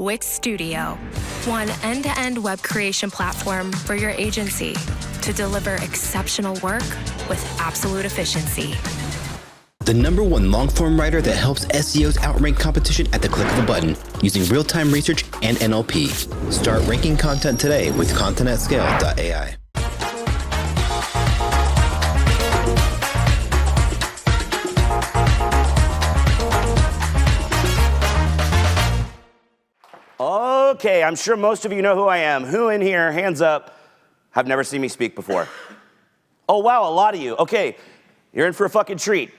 Wix Studio, one end-to-end web creation platform for your agency to deliver exceptional work with absolute efficiency. The #1 long-form writer that helps SEOs outrank competition at the click of a button using real-time research and NLP. Start ranking content today with content@scale.ai. Okay, I'm sure most of you know who I am. Who in here, hands up, have never seen me speak before? Oh, wow, a lot of you. Okay, you're in for a fucking treat.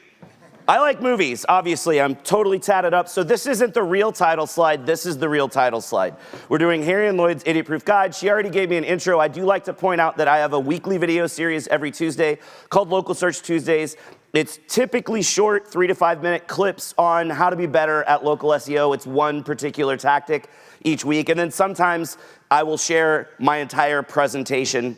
I like movies, obviously. I'm totally tatted up. So this isn't the real title slide. This is the real title slide. We're doing Harry and Lloyd's Idiot Proof Guide. She already gave me an intro. I do like to point out that I have a weekly video series every Tuesday called Local Search Tuesdays. It's typically short, 3 to 5 minute clips on how to be better at local SEO. It's one particular tactic each week. And then sometimes I will share my entire presentation.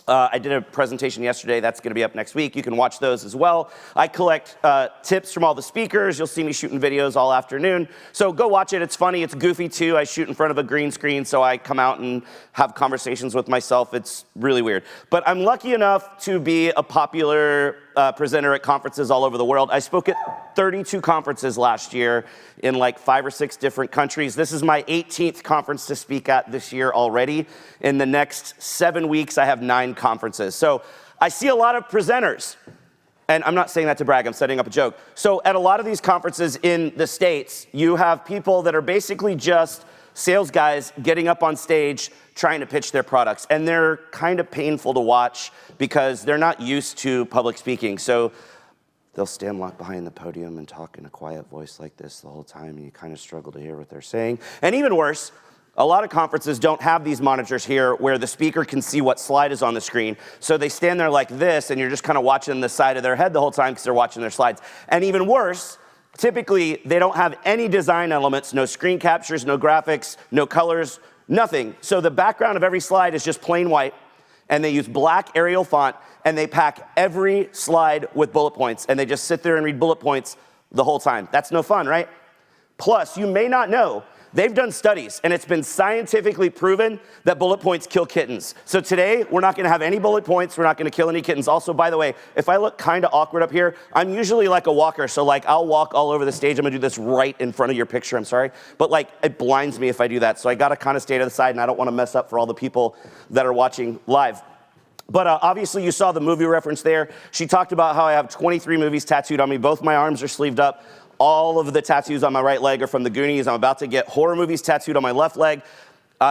I did a presentation yesterday. That's going to be up next week. You can watch those as well. I collect tips from all the speakers. You'll see me shooting videos all afternoon. So go watch it. It's funny. It's goofy, too. I shoot in front of a green screen, so I come out and have conversations with myself. It's really weird. But I'm lucky enough to be a popular presenter at conferences all over the world. I spoke at 32 conferences last year in like 5 or 6 different countries. This is my 18th conference to speak at this year already. In the next 7 weeks, I have 9 conferences. So I see a lot of presenters. And I'm not saying that to brag, I'm setting up a joke. So at a lot of these conferences in the States, you have people that are basically just sales guys getting up on stage trying to pitch their products. And they're kind of painful to watch because they're not used to public speaking. So they'll stand locked behind the podium and talk in a quiet voice like this the whole time, and you kind of struggle to hear what they're saying. And even worse, a lot of conferences don't have these monitors here where the speaker can see what slide is on the screen. So they stand there like this, and you're just kind of watching the side of their head the whole time because they're watching their slides. And even worse, typically they don't have any design elements, no screen captures, no graphics, no colors, nothing. So the background of every slide is just plain white, and they use black Arial font, and they pack every slide with bullet points, and they just sit there and read bullet points the whole time. That's no fun, right? Plus, you may not know, they've done studies, and it's been scientifically proven that bullet points kill kittens. So today, we're not gonna have any bullet points, we're not gonna kill any kittens. Also, by the way, if I look kinda awkward up here, I'm usually like a walker, so like I'll walk all over the stage. I'm gonna do this right in front of your picture, I'm sorry. But like, it blinds me if I do that, so I gotta kinda stay to the side, and I don't wanna mess up for all the people that are watching live. But obviously you saw the movie reference there. She talked about how I have 23 movies tattooed on me. Both my arms are sleeved up. All of the tattoos on my right leg are from the Goonies. I'm about to get horror movies tattooed on my left leg.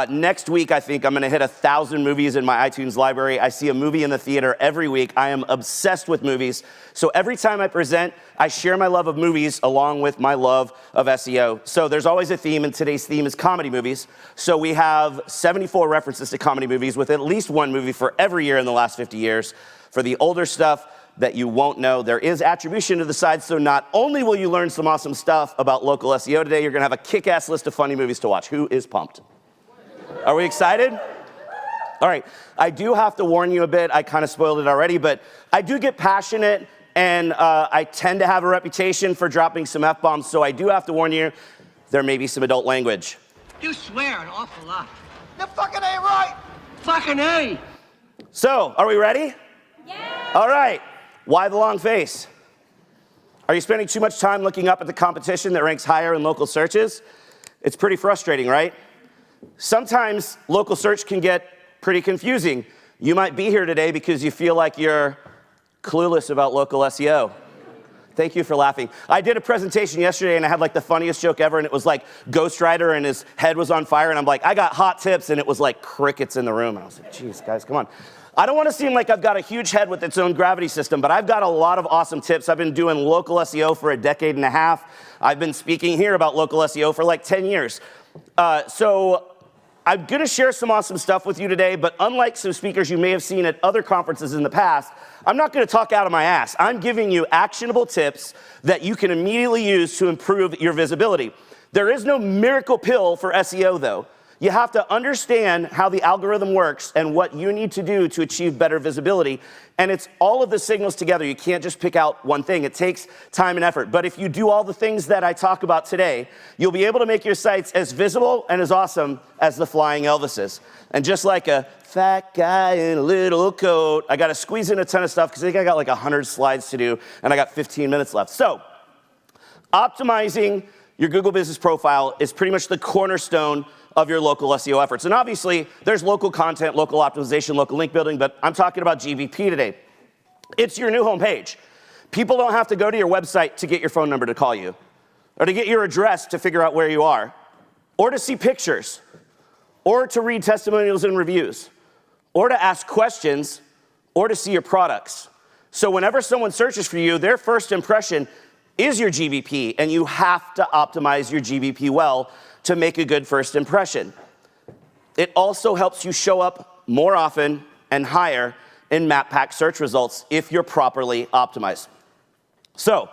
Next week, I think I'm gonna hit 1,000 movies in my iTunes library. I see a movie in the theater every week. I am obsessed with movies. So every time I present, I share my love of movies along with my love of SEO. So there's always a theme, and today's theme is comedy movies. So we have 74 references to comedy movies with at least one movie for every year in the last 50 years. For the older stuff that you won't know, there is attribution to the side, so not only will you learn some awesome stuff about local SEO today, you're gonna have a kick-ass list of funny movies to watch. Who is pumped? Are we excited? All right, I do have to warn you a bit. I kind of spoiled it already, but I do get passionate, and I tend to have a reputation for dropping some F-bombs, so I do have to warn you, there may be some adult language. You swear an awful lot. You fucking ain't right! Fucking A! So, are we ready? Yeah. All right, why the long face? Are you spending too much time looking up at the competition that ranks higher in local searches? It's pretty frustrating, right? Sometimes local search can get pretty confusing. You might be here today because you feel like you're clueless about local SEO. Thank you for laughing. I did a presentation yesterday and I had like the funniest joke ever, and it was like Ghost Rider and his head was on fire, and I'm like, I got hot tips, and it was like crickets in the room. I was like, geez, guys, come on. I don't want to seem like I've got a huge head with its own gravity system, but I've got a lot of awesome tips. I've been doing local SEO for a decade and a half. I've been speaking here about local SEO for like 10 years. So I'm gonna share some awesome stuff with you today, but unlike some speakers you may have seen at other conferences in the past, I'm not gonna talk out of my ass. I'm giving you actionable tips that you can immediately use to improve your visibility. There is no miracle pill for SEO though. You have to understand how the algorithm works and what you need to do to achieve better visibility. And it's all of the signals together. You can't just pick out one thing. It takes time and effort. But if you do all the things that I talk about today, you'll be able to make your sites as visible and as awesome as the Flying Elvises. And just like a fat guy in a little coat, I got to squeeze in a ton of stuff because I think I got like 100 slides to do, and I got 15 minutes left. So optimizing your Google Business Profile is pretty much the cornerstone of your local SEO efforts. And obviously, there's local content, local optimization, local link building, but I'm talking about GBP today. It's your new homepage. People don't have to go to your website to get your phone number to call you, or to get your address to figure out where you are, or to see pictures, or to read testimonials and reviews, or to ask questions, or to see your products. So whenever someone searches for you, their first impression is your GBP, and you have to optimize your GBP well to make a good first impression. It also helps you show up more often and higher in map pack search results if you're properly optimized. So,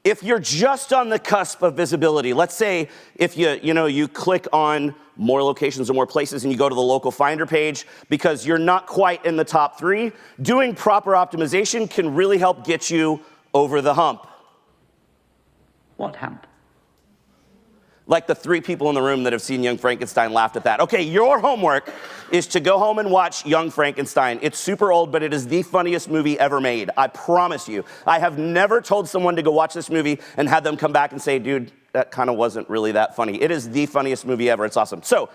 if you're just on the cusp of visibility, let's say if you click on more locations or more places and you go to the local finder page because you're not quite in the top 3, doing proper optimization can really help get you over the hump. What hump? Like the 3 people in the room that have seen Young Frankenstein laughed at that. Okay, your homework is to go home and watch Young Frankenstein. It's super old, but it is the funniest movie ever made. I promise you. I have never told someone to go watch this movie and had them come back and say, dude, that kind of wasn't really that funny. It is the funniest movie ever. It's awesome. So,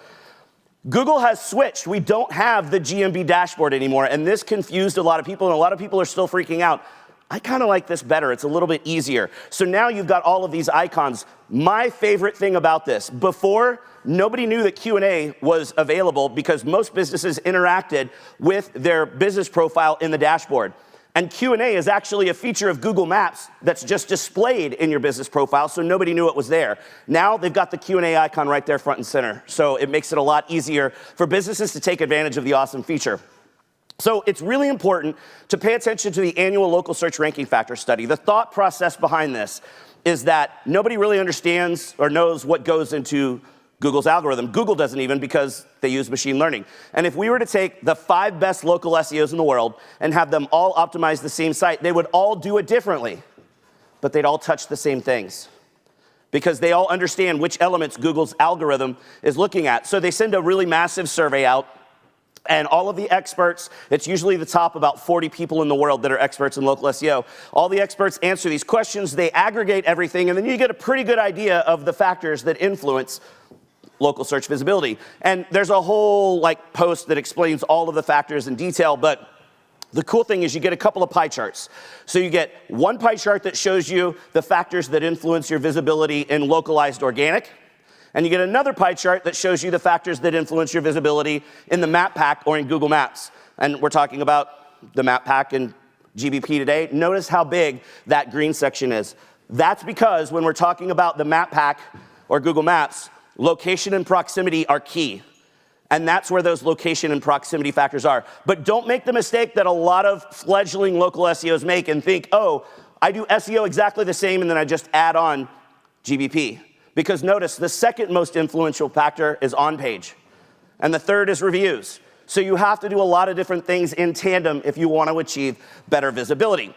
Google has switched. We don't have the GMB dashboard anymore, and this confused a lot of people, and a lot of people are still freaking out. I kind of like this better. It's a little bit easier. So now you've got all of these icons. My favorite thing about this, before, nobody knew that Q&A was available because most businesses interacted with their business profile in the dashboard. And Q&A is actually a feature of Google Maps that's just displayed in your business profile, so nobody knew it was there. Now they've got the Q&A icon right there front and center. So it makes it a lot easier for businesses to take advantage of the awesome feature. So it's really important to pay attention to the annual local search ranking factor study. The thought process behind this is that nobody really understands or knows what goes into Google's algorithm. Google doesn't even, because they use machine learning. And if we were to take the 5 best local SEOs in the world and have them all optimize the same site, they would all do it differently, but they'd all touch the same things, because they all understand which elements Google's algorithm is looking at. So they send a really massive survey out, and all of the experts, it's usually the top about 40 people in the world that are experts in local SEO. All the experts answer these questions, they aggregate everything, and then you get a pretty good idea of the factors that influence local search visibility. And there's a whole post that explains all of the factors in detail, but the cool thing is you get a couple of pie charts. So you get one pie chart that shows you the factors that influence your visibility in localized organic, and you get another pie chart that shows you the factors that influence your visibility in the map pack or in Google Maps. And we're talking about the map pack in GBP today. Notice how big that green section is. That's because when we're talking about the map pack or Google Maps, location and proximity are key. And that's where those location and proximity factors are. But don't make the mistake that a lot of fledgling local SEOs make and think, oh, I do SEO exactly the same and then I just add on GBP. Because notice, the second most influential factor is on page, and the third is reviews. So you have to do a lot of different things in tandem if you want to achieve better visibility.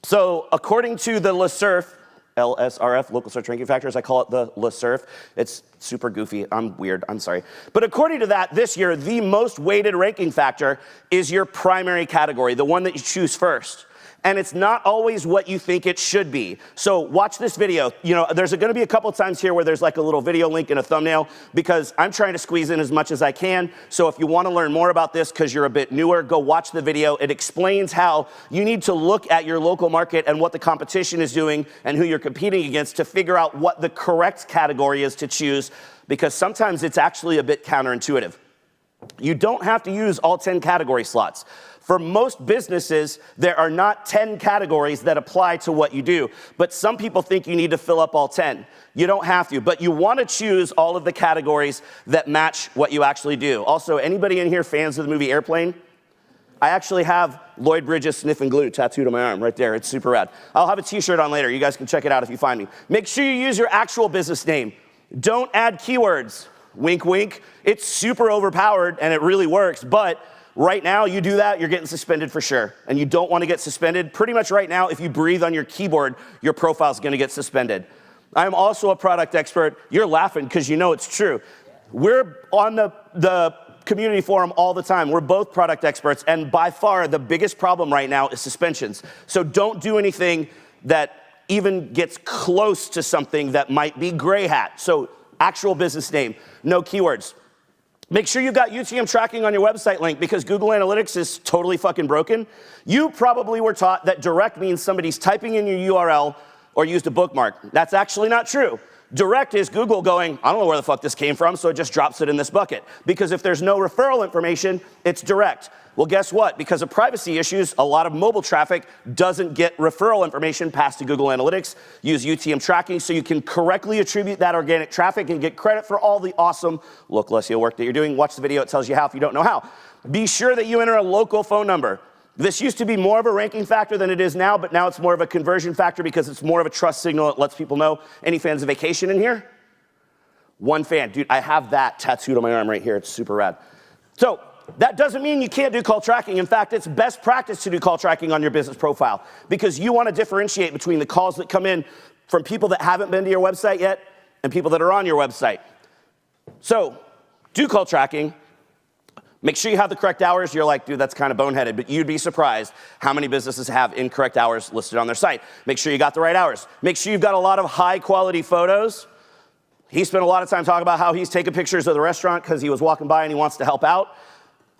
So according to the LSRF, LSRF, Local Search Ranking Factors, I call it the LSRF. It's super goofy. I'm weird. I'm sorry. But according to that, this year, the most weighted ranking factor is your primary category, the one that you choose first. And it's not always what you think it should be. So watch this video. There's going to be a couple times here where there's a little video link and a thumbnail, because I'm trying to squeeze in as much as I can. So if you want to learn more about this because you're a bit newer, go watch the video. It explains how you need to look at your local market and what the competition is doing and who you're competing against to figure out what the correct category is to choose, because sometimes it's actually a bit counterintuitive. You don't have to use all 10 category slots. For most businesses, there are not 10 categories that apply to what you do, but some people think you need to fill up all 10. You don't have to, but you want to choose all of the categories that match what you actually do. Also, anybody in here fans of the movie Airplane? I actually have Lloyd Bridges Sniff and Glue tattooed on my arm right there. It's super rad. I'll have a t-shirt on later. You guys can check it out if you find me. Make sure you use your actual business name. Don't add keywords. Wink, wink. It's super overpowered and it really works, but right now you do that, you're getting suspended for sure. And you don't want to get suspended. Pretty much right now, if you breathe on your keyboard, your profile's going to get suspended. I'm also a product expert. You're laughing because you know it's true. We're on the community forum all the time. We're both product experts, and by far the biggest problem right now is suspensions. So don't do anything that even gets close to something that might be gray hat. So actual business name, no keywords. Make sure you've got UTM tracking on your website link because Google Analytics is totally fucking broken. You probably were taught that direct means somebody's typing in your URL or used a bookmark. That's actually not true. Direct is Google going, I don't know where the fuck this came from, so it just drops it in this bucket. Because if there's no referral information, it's direct. Well, guess what? Because of privacy issues, a lot of mobile traffic doesn't get referral information passed to Google Analytics. Use UTM tracking so you can correctly attribute that organic traffic and get credit for all the awesome local SEO work that you're doing. Watch the video, it tells you how if you don't know how. Be sure that you enter a local phone number. This used to be more of a ranking factor than it is now, but now it's more of a conversion factor because it's more of a trust signal. It lets people know. Any fans of vacation in here? One fan. Dude, I have that tattooed on my arm right here. It's super rad. So that doesn't mean you can't do call tracking. In fact, it's best practice to do call tracking on your business profile because you want to differentiate between the calls that come in from people that haven't been to your website yet and people that are on your website. So do call tracking. Make sure you have the correct hours. You're like, dude, that's kind of boneheaded, but you'd be surprised how many businesses have incorrect hours listed on their site. Make sure you got the right hours. Make sure you've got a lot of high quality photos. He spent a lot of time talking about how he's taking pictures of the restaurant because he was walking by and he wants to help out.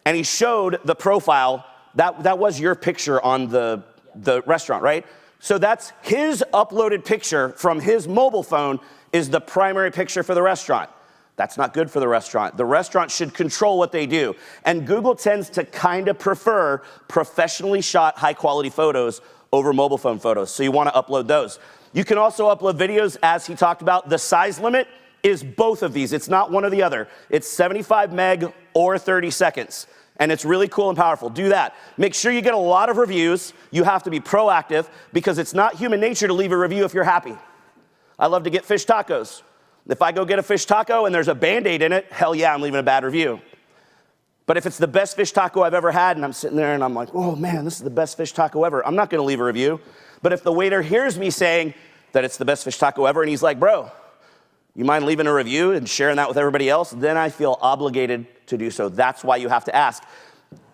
And he showed the profile. That was your picture on the restaurant, right? So that's his uploaded picture from his mobile phone is the primary picture for the restaurant. That's not good for the restaurant. The restaurant should control what they do. And Google tends to kind of prefer professionally shot high-quality photos over mobile phone photos. So you want to upload those. You can also upload videos, as he talked about. The size limit is both of these. It's not one or the other. It's 75 meg or 30 seconds. And it's really cool and powerful. Do that. Make sure you get a lot of reviews. You have to be proactive because it's not human nature to leave a review if you're happy. I love to get fish tacos. If I go get a fish taco and there's a Band-Aid in it, hell yeah, I'm leaving a bad review. But if it's the best fish taco I've ever had and I'm sitting there and I'm like, oh man, this is the best fish taco ever, I'm not gonna leave a review. But if the waiter hears me saying that it's the best fish taco ever and he's like, bro, you mind leaving a review and sharing that with everybody else? Then I feel obligated to do so. That's why you have to ask.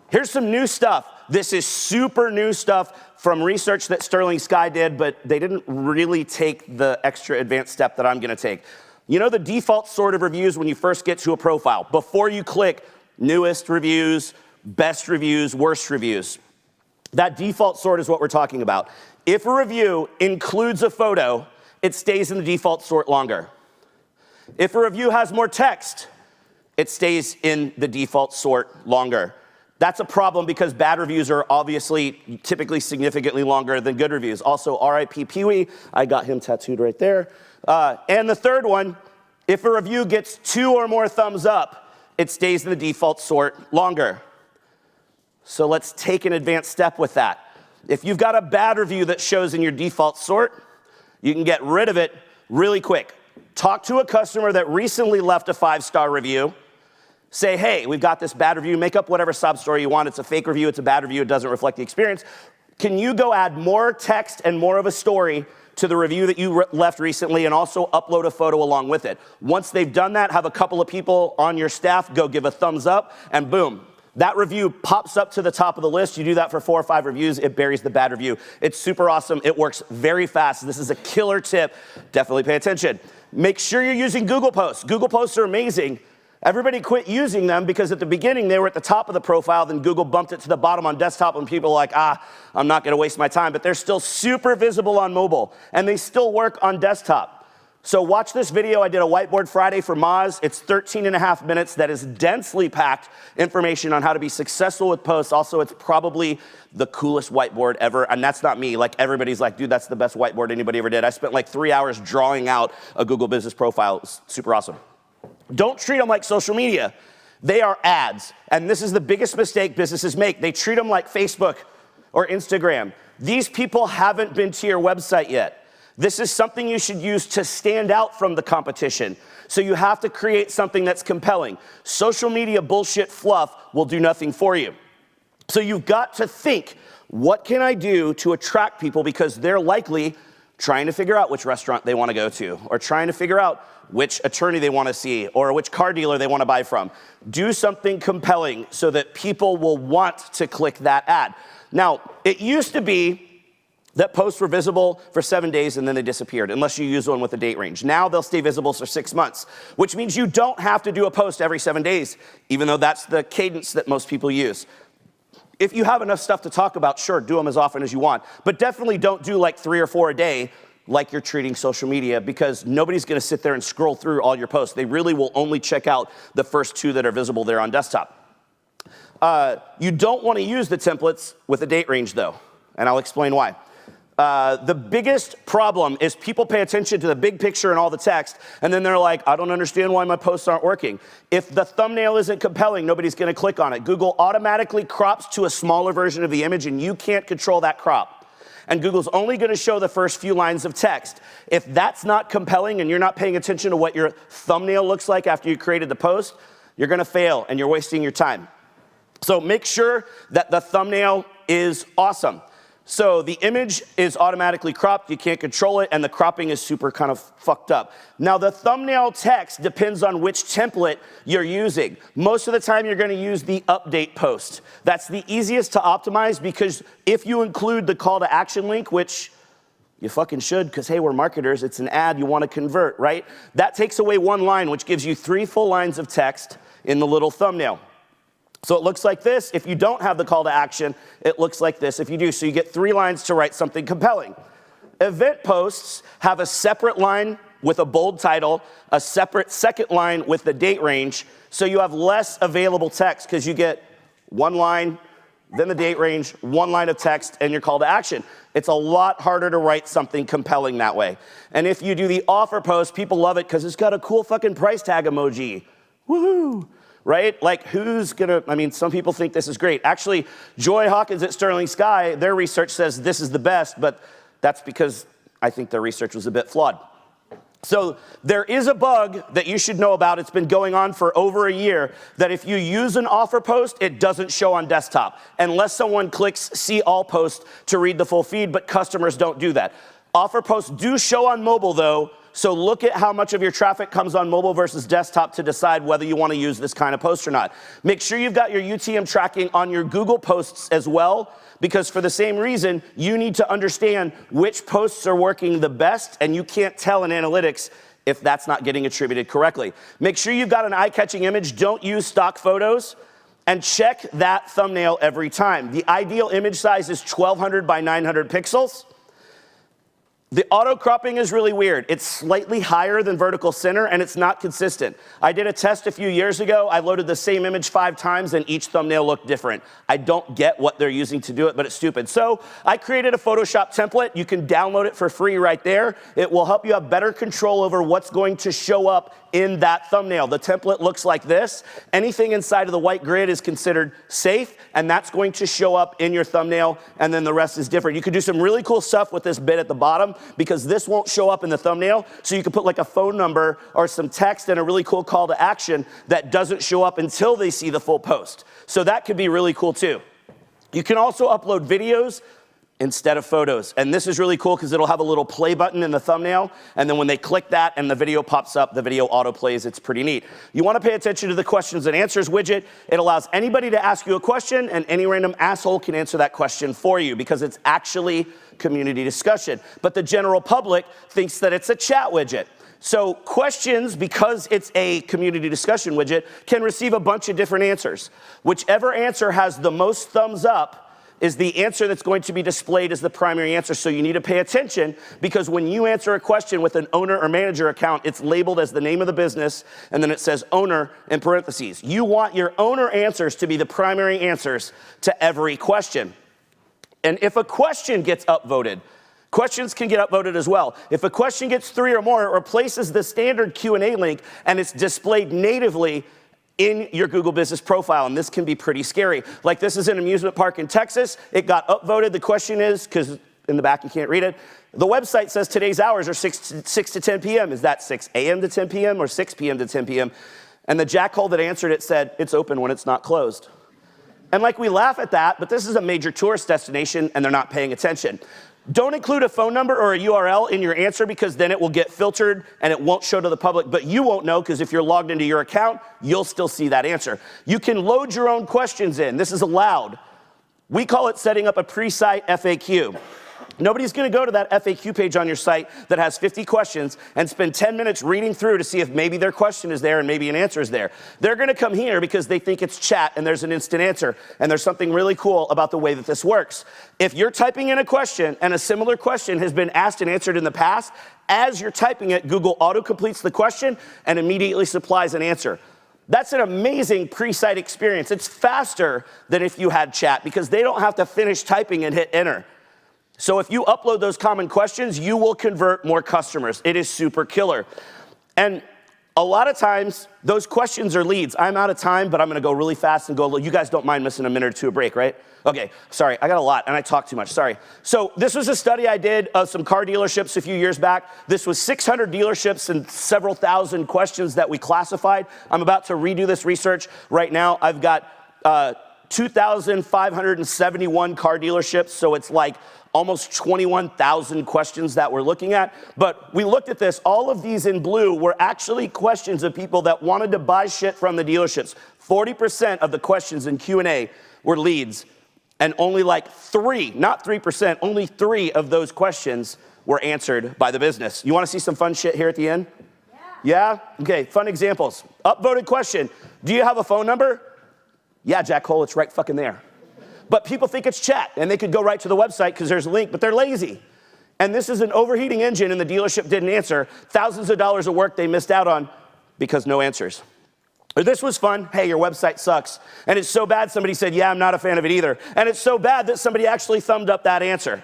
Here's some new stuff. This is super new stuff from research that Sterling Sky did, but they didn't really take the extra advanced step that I'm gonna take. You know the default sort of reviews when you first get to a profile, before you click newest reviews, best reviews, worst reviews. That default sort is what we're talking about. If a review includes a photo, it stays in the default sort longer. If a review has more text, it stays in the default sort longer. That's a problem because bad reviews are obviously typically significantly longer than good reviews. Also, R.I.P. Pee-wee, I got him tattooed right there. And the third one, if a review gets 2 or more thumbs up, it stays in the default sort longer. So let's take an advanced step with that. If you've got a bad review that shows in your default sort, you can get rid of it really quick. Talk to a customer that recently left a 5-star review. Say, hey, we've got this bad review. Make up whatever sub story you want. It's a fake review. It's a bad review. It doesn't reflect the experience. Can you go add more text and more of a story to the review that you left recently and also upload a photo along with it? Once they've done that, have a couple of people on your staff go give a thumbs up, and boom, that review pops up to the top of the list. You do that for 4 or 5 reviews, it buries the bad review. It's super awesome. It works very fast. This is a killer tip. Definitely pay attention. Make sure you're using Google Posts. Google Posts are amazing. Everybody quit using them because at the beginning they were at the top of the profile, then Google bumped it to the bottom on desktop and people are like, I'm not gonna waste my time, but they're still super visible on mobile and they still work on desktop. So watch this video. I did a whiteboard Friday for Moz. It's 13.5 minutes that is densely packed information on how to be successful with posts. Also, it's probably the coolest whiteboard ever, and that's not me. Like everybody's like, dude, that's the best whiteboard anybody ever did. I spent like 3 hours drawing out a Google business profile. It's super awesome. Don't treat them like social media. They are ads. And this is the biggest mistake businesses make. They treat them like Facebook or Instagram. These people haven't been to your website yet. This is something you should use to stand out from the competition. So you have to create something that's compelling. Social media bullshit fluff will do nothing for you. So you've got to think, what can I do to attract people, because they're likely trying to figure out which restaurant they want to go to, or trying to figure out which attorney they want to see, or which car dealer they want to buy from. Do something compelling so that people will want to click that ad. Now, it used to be that posts were visible for 7 days and then they disappeared, unless you use one with a date range. Now they'll stay visible for 6 months, which means you don't have to do a post every 7 days, even though that's the cadence that most people use. If you have enough stuff to talk about, sure, do them as often as you want, but definitely don't do like 3 or 4 a day like you're treating social media, because nobody's gonna sit there and scroll through all your posts. They really will only check out the first 2 that are visible there on desktop. You don't wanna use the templates with a date range though, and I'll explain why. The biggest problem is people pay attention to the big picture and all the text, and then they're like, I don't understand why my posts aren't working. If the thumbnail isn't compelling, nobody's gonna click on it. Google automatically crops to a smaller version of the image, and you can't control that crop. And Google's only gonna show the first few lines of text. If that's not compelling and you're not paying attention to what your thumbnail looks like after you created the post, you're gonna fail and you're wasting your time. So make sure that the thumbnail is awesome. So the image is automatically cropped, you can't control it, and the cropping is super kind of fucked up. Now the thumbnail text depends on which template you're using. Most of the time you're gonna use the update post. That's the easiest to optimize, because if you include the call to action link, which you fucking should, because hey, we're marketers, it's an ad you wanna convert, right? That takes away 1 line, which gives you 3 full lines of text in the little thumbnail. So it looks like this. If you don't have the call to action, it looks like this if you do. So you get 3 lines to write something compelling. Event posts have a separate line with a bold title, a separate second line with the date range, so you have less available text, because you get 1 line, then the date range, 1 line of text, and your call to action. It's a lot harder to write something compelling that way. And if you do the offer post, people love it because it's got a cool fucking price tag emoji. Woohoo! Right? Like, who's gonna, I mean, some people think this is great. Actually, Joy Hawkins at Sterling Sky, their research says this is the best, but that's because I think their research was a bit flawed. So there is a bug that you should know about. It's been going on for over a year, that if you use an offer post, it doesn't show on desktop, unless someone clicks see all post to read the full feed, but customers don't do that. Offer posts do show on mobile though, so look at how much of your traffic comes on mobile versus desktop to decide whether you want to use this kind of post or not. Make sure you've got your UTM tracking on your Google posts as well, because for the same reason, you need to understand which posts are working the best, and you can't tell in analytics if that's not getting attributed correctly. Make sure you've got an eye-catching image. Don't use stock photos, and check that thumbnail every time. The ideal image size is 1200 by 900 pixels. The auto cropping is really weird. It's slightly higher than vertical center, and it's not consistent. I did a test a few years ago. I loaded the same image 5 times, and each thumbnail looked different. I don't get what they're using to do it, but it's stupid. So I created a Photoshop template. You can download it for free right there. It will help you have better control over what's going to show up in that thumbnail. The template looks like this. Anything inside of the white grid is considered safe, and that's going to show up in your thumbnail, and then the rest is different. You can do some really cool stuff with this bit at the bottom, because this won't show up in the thumbnail, so you can put like a phone number or some text and a really cool call to action that doesn't show up until they see the full post. So that could be really cool too. You can also upload videos instead of photos. And this is really cool because it'll have a little play button in the thumbnail, and then when they click that and the video pops up, the video auto plays. It's pretty neat. You want to pay attention to the questions and answers widget. It allows anybody to ask you a question, and any random asshole can answer that question for you, because it's actually community discussion. But the general public thinks that it's a chat widget. So questions, because it's a community discussion widget, can receive a bunch of different answers. Whichever answer has the most thumbs up is the answer that's going to be displayed as the primary answer. So you need to pay attention, because when you answer a question with an owner or manager account, it's labeled as the name of the business, and then it says owner in parentheses. You want your owner answers to be the primary answers to every question. And if a question gets upvoted, questions can get upvoted as well. If a question gets 3 or more, it replaces the standard Q&A link, and it's displayed natively in your Google Business Profile, and this can be pretty scary. Like, this is an amusement park in Texas. It got upvoted. The question is, because in the back, you can't read it. The website says today's hours are 6 to 10 p.m. Is that 6 a.m. to 10 p.m. or 6 p.m. to 10 p.m.? And the jackhole that answered it said, it's open when it's not closed. And like, we laugh at that, but this is a major tourist destination and they're not paying attention. Don't include a phone number or a URL in your answer, because then it will get filtered and it won't show to the public, but you won't know, because if you're logged into your account, you'll still see that answer. You can load your own questions in. This is allowed. We call it setting up a pre-site FAQ. Nobody's going to go to that FAQ page on your site that has 50 questions and spend 10 minutes reading through to see if maybe their question is there and maybe an answer is there. They're going to come here because they think it's chat and there's an instant answer. And there's something really cool about the way that this works. If you're typing in a question and a similar question has been asked and answered in the past, as you're typing it, Google auto-completes the question and immediately supplies an answer. That's an amazing pre-site experience. It's faster than if you had chat, because they don't have to finish typing and hit enter. So if you upload those common questions, you will convert more customers. It is super killer. And a lot of times, those questions are leads. I'm out of time, but I'm gonna go really fast and go, you guys don't mind missing a minute or two of break, right? Okay, sorry, I got a lot and I talk too much, sorry. So this was a study I did of some car dealerships a few years back. This was 600 dealerships and several thousand questions that we classified. I'm about to redo this research right now. I've got 2,571 car dealerships, so it's like almost 21,000 questions that we're looking at. But we looked at this, all of these in blue were actually questions of people that wanted to buy shit from the dealerships. 40% of the questions in Q&A were leads, and only like 3, not 3%, only 3 of those questions were answered by the business. You wanna see some fun shit here at the end? Yeah? Okay, fun examples. Upvoted question, do you have a phone number? Yeah, jackhole, it's right fucking there. But people think it's chat, and they could go right to the website because there's a link, but they're lazy. And this is an overheating engine, and the dealership didn't answer. Thousands of dollars of work they missed out on because no answers. Or this was fun. Hey, your website sucks. And it's so bad, somebody said, yeah, I'm not a fan of it either. And it's so bad that somebody actually thumbed up that answer.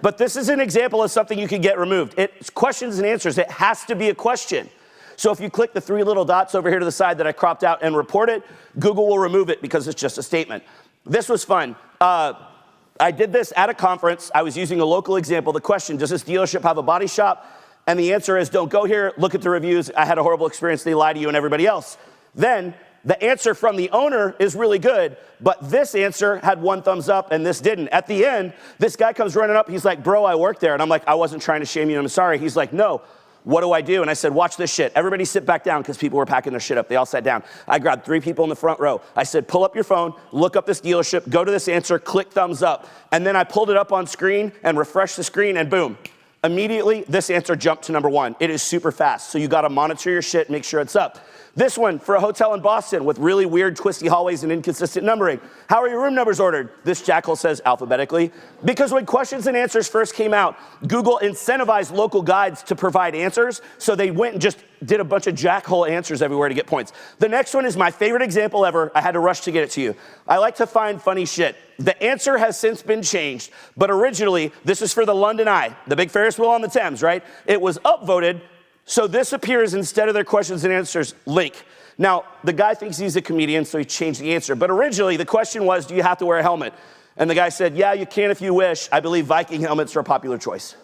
But this is an example of something you could get removed. It's questions and answers. It has to be a question. So if you click the 3 little dots over here to the side that I cropped out and report it, Google will remove it because it's just a statement. This was fun. I did this at a conference. I was using a local example. The question, does this dealership have a body shop? And the answer is, don't go here, look at the reviews. I had a horrible experience. They lie to you and everybody else. Then the answer from the owner is really good, but this answer had 1 thumbs up and this didn't. At the end, this guy comes running up. He's like, bro, I work there. And I'm like, I wasn't trying to shame you. I'm sorry. He's like, no. What do I do? And I said, watch this shit. Everybody sit back down, because people were packing their shit up. They all sat down. I grabbed 3 people in the front row. I said, pull up your phone, look up this dealership, go to this answer, click thumbs up. And then I pulled it up on screen and refreshed the screen, and boom. Immediately, this answer jumped to number 1. It is super fast, so you gotta monitor your shit, make sure it's up. This one, for a hotel in Boston with really weird twisty hallways and inconsistent numbering. How are your room numbers ordered? This jackal says alphabetically. Because when questions and answers first came out, Google incentivized local guides to provide answers, so they went and just did a bunch of jackhole answers everywhere to get points. The next one is my favorite example ever. I had to rush to get it to you. I like to find funny shit. The answer has since been changed, but originally, this is for the London Eye, the big Ferris wheel on the Thames, right? It was upvoted, so this appears instead of their questions and answers link. Now, the guy thinks he's a comedian, so he changed the answer. But originally, the question was, do you have to wear a helmet? And the guy said, yeah, you can if you wish. I believe Viking helmets are a popular choice.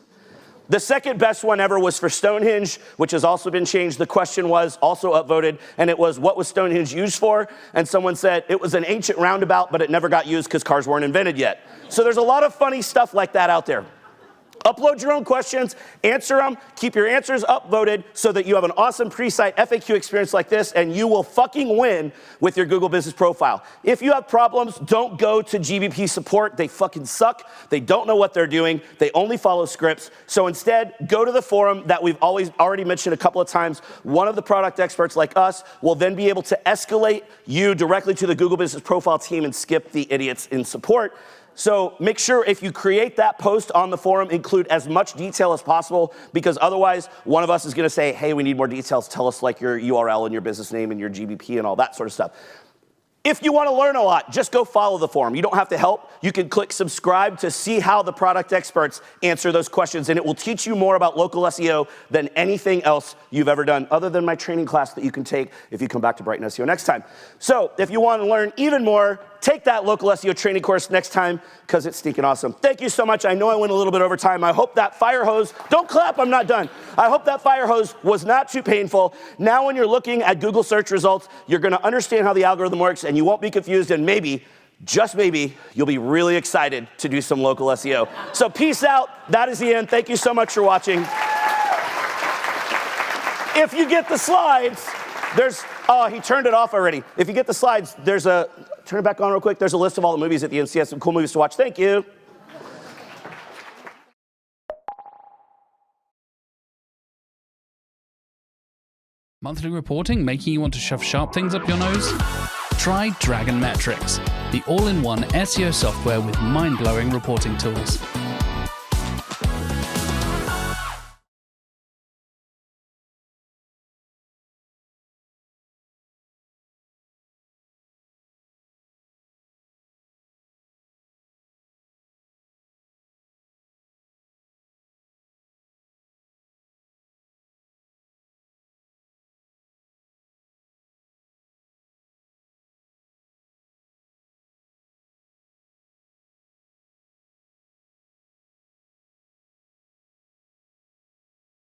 The second best one ever was for Stonehenge, which has also been changed. The question was also upvoted, and it was, what was Stonehenge used for? And someone said, it was an ancient roundabout, but it never got used because cars weren't invented yet. So there's a lot of funny stuff like that out there. Upload your own questions, answer them, keep your answers upvoted so that you have an awesome pre-site FAQ experience like this, and you will fucking win with your Google Business Profile. If you have problems, don't go to GBP support. They fucking suck. They don't know what they're doing. They only follow scripts. So instead, go to the forum that we've already mentioned a couple of times. One of the product experts like us will then be able to escalate you directly to the Google Business Profile team and skip the idiots in support. So make sure if you create that post on the forum, include as much detail as possible, because otherwise one of us is gonna say, hey, we need more details. Tell us like your URL and your business name and your GBP and all that sort of stuff. If you wanna learn a lot, just go follow the forum. You don't have to help. You can click subscribe to see how the product experts answer those questions, and it will teach you more about local SEO than anything else you've ever done, other than my training class that you can take if you come back to Brighton SEO next time. So if you wanna learn even more, take that local SEO training course next time because it's stinking awesome. Thank you so much. I know I went a little bit over time. I hope that fire hose, don't clap, I'm not done. I hope that fire hose was not too painful. Now when you're looking at Google search results, you're gonna understand how the algorithm works and you won't be confused, and maybe, just maybe, you'll be really excited to do some local SEO. So peace out. That is the end. Thank you so much for watching. If you get the slides, he turned it off already. If you get the slides, turn it back on real quick. There's a list of all the movies at the end. So you have some cool movies to watch. Thank you. Monthly reporting making you want to shove sharp things up your nose? Try Dragon Metrics, the all-in-one SEO software with mind-blowing reporting tools.